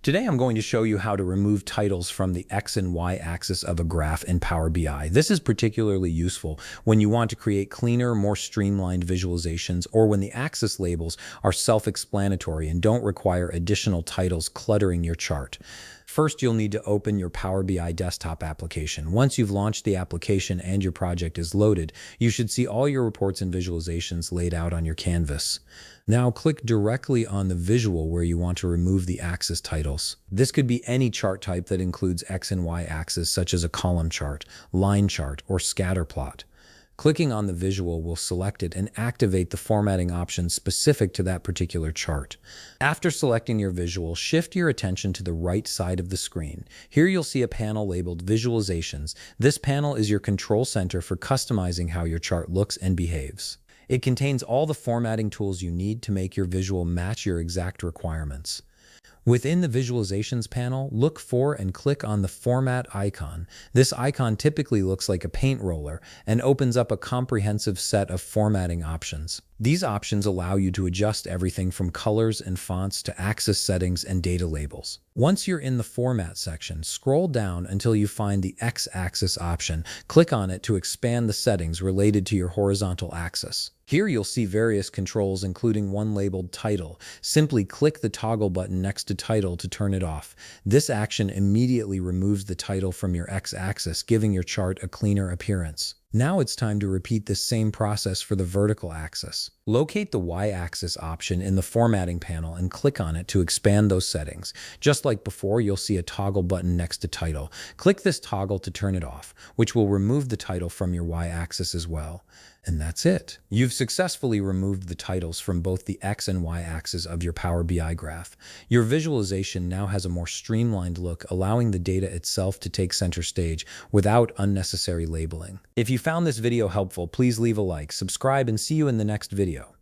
Today I'm going to show you how to remove titles from the X and Y axis of a graph in Power BI. This is particularly useful when you want to create cleaner, more streamlined visualizations, or when the axis labels are self-explanatory and don't require additional titles cluttering your chart. First, you'll need to open your Power BI desktop application. Once you've launched the application and your project is loaded, you should see all your reports and visualizations laid out on your canvas. Now click directly on the visual where you want to remove the axis titles. This could be any chart type that includes X and Y axis, such as a column chart, line chart, or scatter plot. Clicking on the visual will select it and activate the formatting options specific to that particular chart. After selecting your visual, shift your attention to the right side of the screen. Here you'll see a panel labeled Visualizations. This panel is your control center for customizing how your chart looks and behaves. It contains all the formatting tools you need to make your visual match your exact requirements. Within the Visualizations panel, look for and click on the Format icon. This icon typically looks like a paint roller and opens up a comprehensive set of formatting options. These options allow you to adjust everything from colors and fonts to axis settings and data labels. Once you're in the Format section, scroll down until you find the X-axis option. Click on it to expand the settings related to your horizontal axis. Here you'll see various controls, including one labeled Title. Simply click the toggle button next to Title to turn it off. This action immediately removes the title from your X-axis, giving your chart a cleaner appearance. Now it's time to repeat this same process for the vertical axis. Locate the Y-axis option in the formatting panel and click on it to expand those settings. Just like before, you'll see a toggle button next to Title. Click this toggle to turn it off, which will remove the title from your Y-axis as well. And that's it. You've successfully removed the titles from both the X and Y axes of your Power BI graph. Your visualization now has a more streamlined look, allowing the data itself to take center stage without unnecessary labeling. If you found this video helpful, please leave a like, subscribe, and see you in the next video.